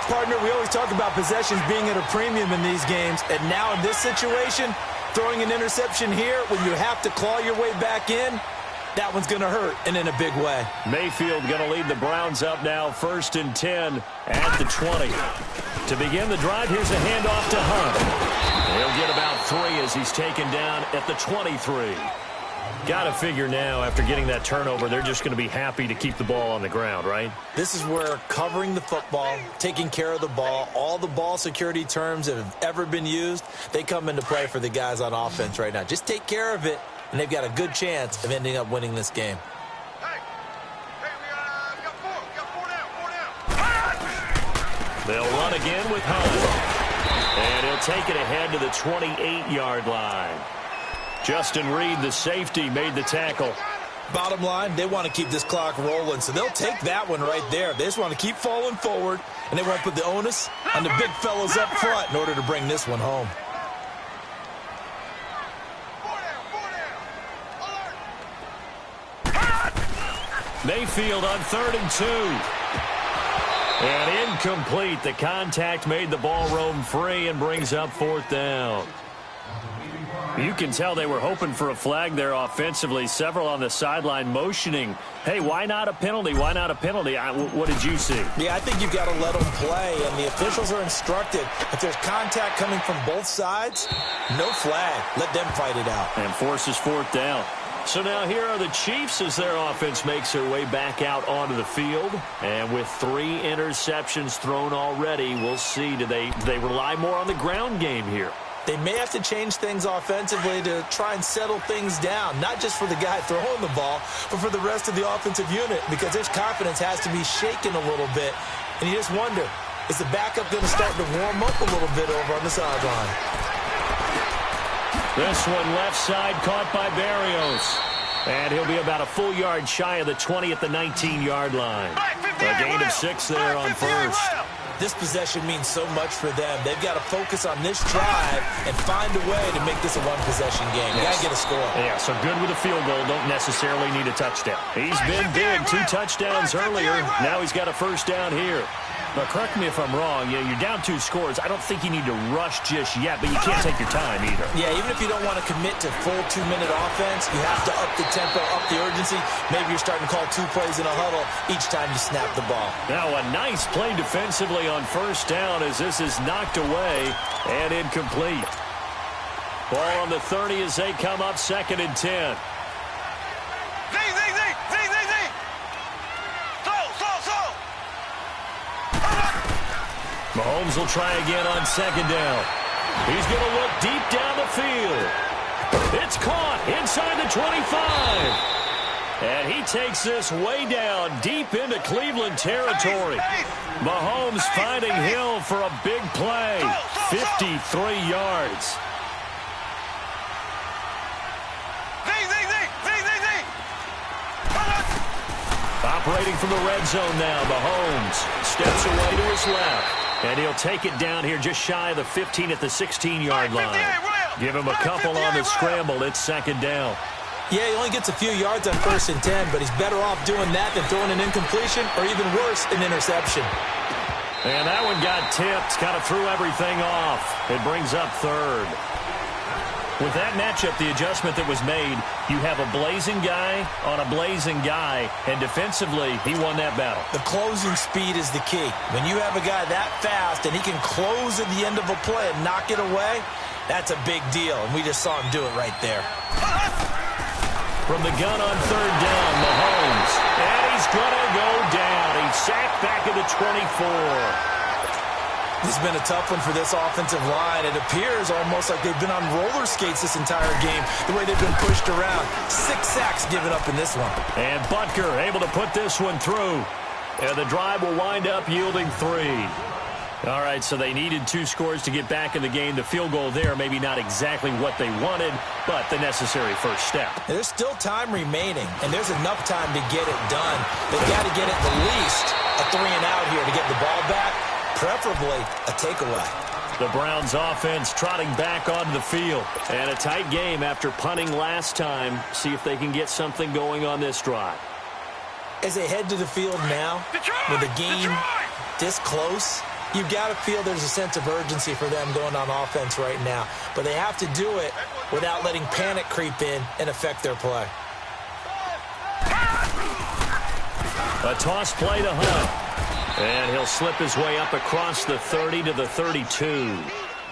Partner, we always talk about possessions being at a premium in these games. And now in this situation, throwing an interception here when you have to claw your way back in, that one's going to hurt, and in a big way. Mayfield going to lead the Browns up now, 1st and 10 at the 20. To begin the drive, here's a handoff to Hunt. He'll get about 3 as he's taken down at the 23. Got to figure now, after getting that turnover, they're just going to be happy to keep the ball on the ground, right? This is where covering the football, taking care of the ball, all the ball security terms that have ever been used, they come into play for the guys on offense right now. Just take care of it, and they've got a good chance of ending up winning this game. They'll run again with Hunt. And he'll take it ahead to the 28-yard line. Justin Reed, the safety, made the tackle. Bottom line, they want to keep this clock rolling, so they'll take that one right there. They just want to keep falling forward, and they want to put the onus on the big fellas up front in order to bring this one home. Mayfield on 3rd and 2. And incomplete. The contact made the ball roam free and brings up 4th down. You can tell they were hoping for a flag there offensively. Several on the sideline motioning, hey, why not a penalty? Why not a penalty? What did you see? Yeah, I think you've got to let them play, and the officials are instructed. If there's contact coming from both sides, no flag. Let them fight it out. And forces 4th down. So now here are the Chiefs as their offense makes their way back out onto the field. And with 3 interceptions thrown already, we'll see. Do they rely more on the ground game here? They may have to change things offensively to try and settle things down, not just for the guy throwing the ball, but for the rest of the offensive unit, because his confidence has to be shaken a little bit. And you just wonder, is the backup going to start to warm up a little bit over on the sideline? This one left side caught by Barrios. And he'll be about a full yard shy of the 20 at the 19-yard line. A gain of 6 there on 1st. This possession means so much for them. They've got to focus on this drive and find a way to make this a one-possession game. You got to get a score. Yeah, so good with a field goal. Don't necessarily need a touchdown. He's been big. 2 touchdowns earlier. Now he's got a 1st down here. Now, correct me if I'm wrong. Yeah, you're down 2 scores. I don't think you need to rush just yet, but you can't take your time either. Yeah, even if you don't want to commit to full 2-minute offense, you have to up the tempo, up the urgency. Maybe you're starting to call 2 plays in a huddle each time you snap the ball. Now, a nice play defensively on 1st down as this is knocked away and incomplete. Ball on the 30 as they come up 2nd and 10. Mahomes will try again on 2nd down. He's going to look deep down the field. It's caught inside the 25. And he takes this way down deep into Cleveland territory. Mahomes finding Hill for a big play. 53 yards. Operating from the red zone now, Mahomes steps away to his left. And he'll take it down here just shy of the 15 at the 16-yard line. Give him a couple on the scramble. It's second down. Yeah, he only gets a few yards on 1st and 10, but he's better off doing that than throwing an incompletion or even worse, an interception. And that one got tipped, kind of threw everything off. It brings up third. With that matchup, the adjustment that was made, you have a blazing guy on a blazing guy, and defensively, he won that battle. The closing speed is the key. When you have a guy that fast and he can close at the end of a play and knock it away, that's a big deal, and we just saw him do it right there. From the gun on third down, Mahomes. And he's going to go down. He's sacked back at the 24. This has been a tough one for this offensive line. It appears almost like they've been on roller skates this entire game, the way they've been pushed around. 6 sacks given up in this one. And Butker able to put this one through. And the drive will wind up yielding 3. All right, so they needed 2 scores to get back in the game. The field goal there, maybe not exactly what they wanted, but the necessary first step. There's still time remaining, and there's enough time to get it done. They've got to get at the least a 3-and-out here to get the ball back, preferably a takeaway. The Browns offense trotting back onto the field. And a tight game after punting last time. See if they can get something going on this drive. As they head to the field now, with the game this close, you've got to feel there's a sense of urgency for them going on offense right now. But they have to do it without letting panic creep in and affect their play. A toss play to Hunt. And he'll slip his way up across the 30 to the 32.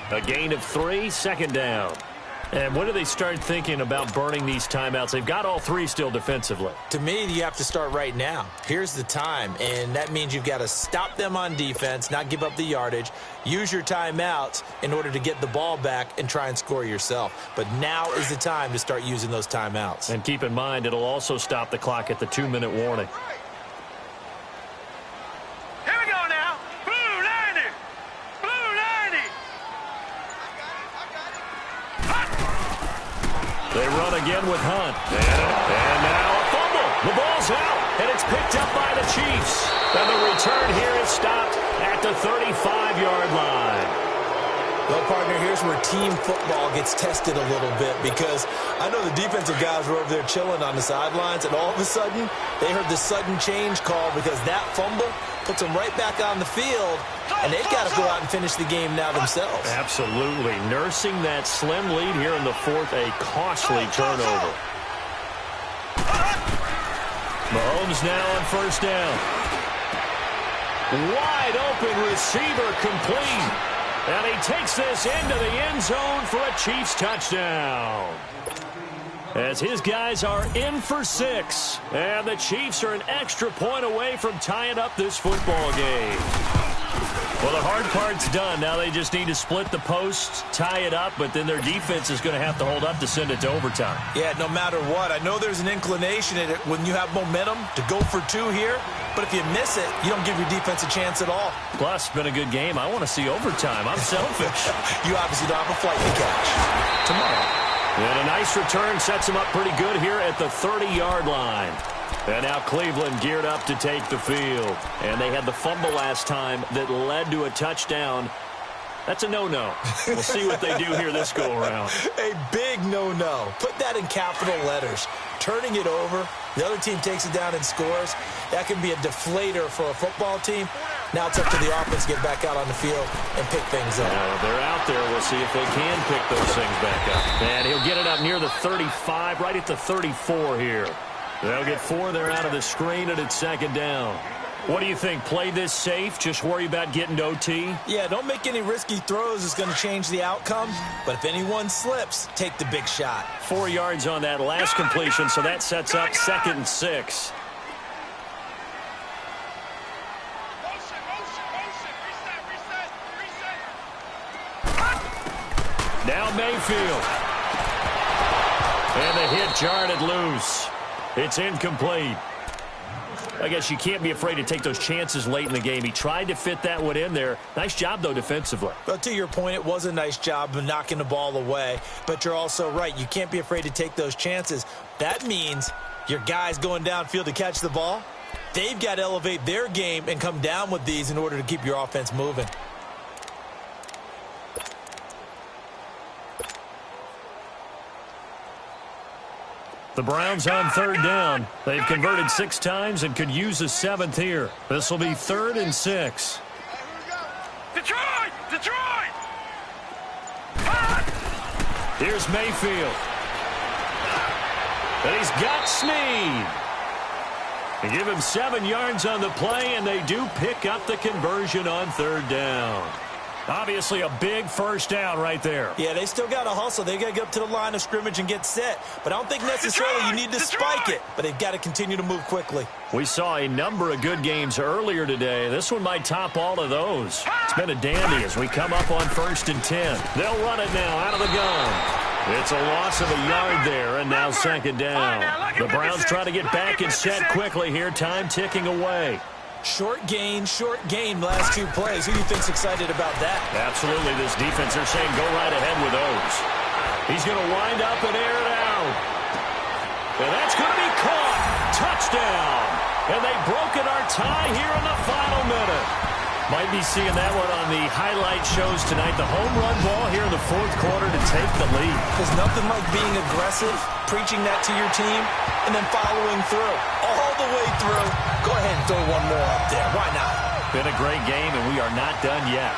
A gain of 3, second down. And when do they start thinking about burning these timeouts? They've got all 3 still defensively. To me, you have to start right now. Here's the time, and that means you've got to stop them on defense, not give up the yardage, use your timeouts in order to get the ball back and try and score yourself. But now is the time to start using those timeouts. And keep in mind, it'll also stop the clock at the 2-minute warning. They run again with Hunt. And now a fumble. The ball's out, and it's picked up by the Chiefs. And the return here is stopped at the 35-yard line. Well, partner, here's where team football gets tested a little bit, because I know the defensive guys were over there chilling on the sidelines, and all of a sudden, they heard the sudden change call because that fumble puts them right back on the field, and they've got to go out and finish the game now themselves. Absolutely. Nursing that slim lead here in the 4th, a costly turnover. Mahomes now on first down. Wide open receiver complete. And he takes this into the end zone for a Chiefs touchdown. As his guys are in for 6. And the Chiefs are an extra point away from tying up this football game. Well, the hard part's done. Now they just need to split the posts, tie it up, but then their defense is going to have to hold up to send it to overtime. Yeah, no matter what. I know there's an inclination in it when you have momentum to go for 2 here, but if you miss it, you don't give your defense a chance at all. Plus, it's been a good game. I want to see overtime. I'm selfish. You obviously don't have a flight to catch. Tomorrow. And a nice return sets him up pretty good here at the 30-yard line. And now Cleveland geared up to take the field. And they had the fumble last time that led to a touchdown. That's a no-no. We'll see what they do here this go-around. A big no-no. Put that in capital letters. Turning it over, the other team takes it down and scores. That can be a deflator for a football team. Now it's up to the offense to get back out on the field and pick things up. They're out there. We'll see if they can pick those things back up. And he'll get it up near the 35, right at the 34 here. They'll get 4 there out of the screen, and it's second down. What do you think? Play this safe? Just worry about getting to OT? Yeah, don't make any risky throws. It's going to change the outcome. But if anyone slips, take the big shot. 4 yards on that last completion, so that sets up 2nd and 6. Now Mayfield. And the hit jarred it loose. It's incomplete. I guess you can't be afraid to take those chances late in the game. He tried to fit that one in there. Nice job, though, defensively. Well, to your point, it was a nice job of knocking the ball away. But you're also right. You can't be afraid to take those chances. That means your guys going downfield to catch the ball, they've got to elevate their game and come down with these in order to keep your offense moving. The Browns on third down. They've converted 6 times and could use a 7th here. This will be 3rd and 6. Detroit! Detroit! Here's Mayfield. And he's got Snead. They give him 7 yards on the play, and they do pick up the conversion on 3rd down. Obviously a big first down right there. Yeah, they still got to hustle. They got to get up to the line of scrimmage and get set. But I don't think necessarily you need to spike it. But they've got to continue to move quickly. We saw a number of good games earlier today. This one might top all of those. It's been a dandy as we come up on 1st and 10. They'll run it now out of the gun. It's a loss of a yard there, and now 2nd down. The Browns try to get back and set quickly here. Time ticking away. Short gain, last 2 plays. Who do you think's excited about that? Absolutely. This defense, they're saying go right ahead with those. He's going to wind up and air it out. And that's going to be caught. Touchdown. And they broke it our tie here in the final minute. Might be seeing that one on the highlight shows tonight. The home run ball here in the 4th quarter to take the lead. There's nothing like being aggressive, preaching that to your team, and then following through. All the way through. Go ahead and throw one more up there. Why not? Been a great game, and we are not done yet.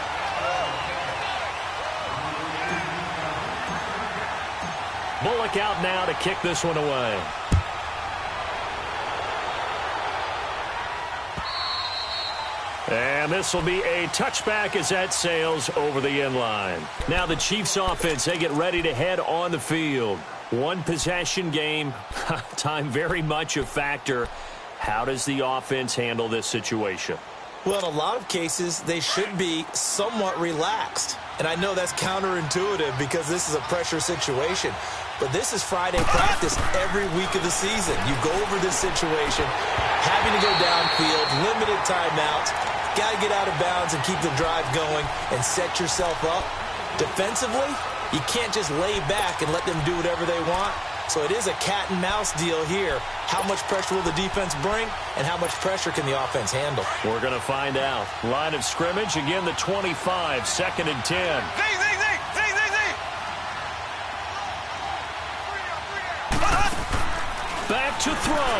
Bullock out now to kick this one away. And this will be a touchback as that sails over the end line. Now the Chiefs offense, they get ready to head on the field. 1 possession game. Time very much a factor. How does the offense handle this situation? Well, in a lot of cases, they should be somewhat relaxed. And I know that's counterintuitive because this is a pressure situation. But this is Friday practice every week of the season. You go over this situation, having to go downfield, limited timeouts, got to get out of bounds and keep the drive going and set yourself up. Defensively, you can't just lay back and let them do whatever they want. So it is a cat and mouse deal here. How much pressure will the defense bring, and how much pressure can the offense handle? We're going to find out. Line of scrimmage, again the 25, 2nd and 10. Back to throw.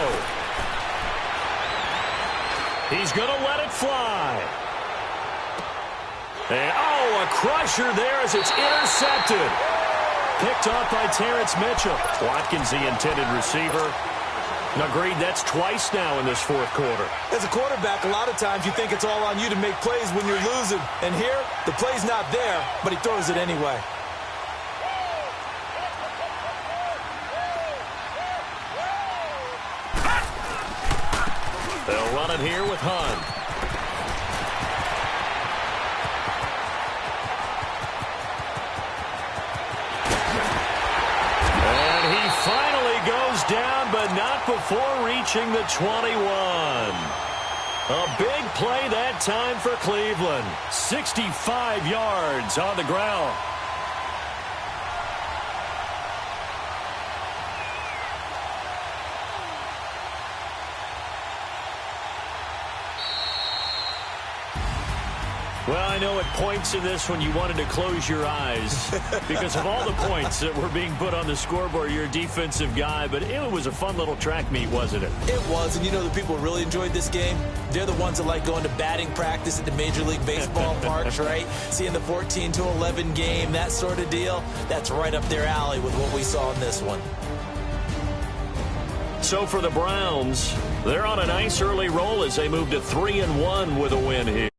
He's going to let it fly. And, oh, a crusher there as it's intercepted. Picked off by Terrence Mitchell. Watkins, the intended receiver. Agreed, that's twice now in this 4th quarter. As a quarterback, a lot of times you think it's all on you to make plays when you're losing. And here, the play's not there, but he throws it anyway. They'll run it here with Hunt. And he finally goes down, but not before reaching the 21. A big play that time for Cleveland. 65 yards on the ground. Well, I know at points in this when you wanted to close your eyes because of all the points that were being put on the scoreboard. You're a defensive guy, but it was a fun little track meet, wasn't it? It was, and you know the people who really enjoyed this game? They're the ones that like going to batting practice at the Major League Baseball parks, right? Seeing the 14-11 game, that sort of deal. That's right up their alley with what we saw in this one. So for the Browns, they're on a nice early roll as they move to 3-1 with a win here.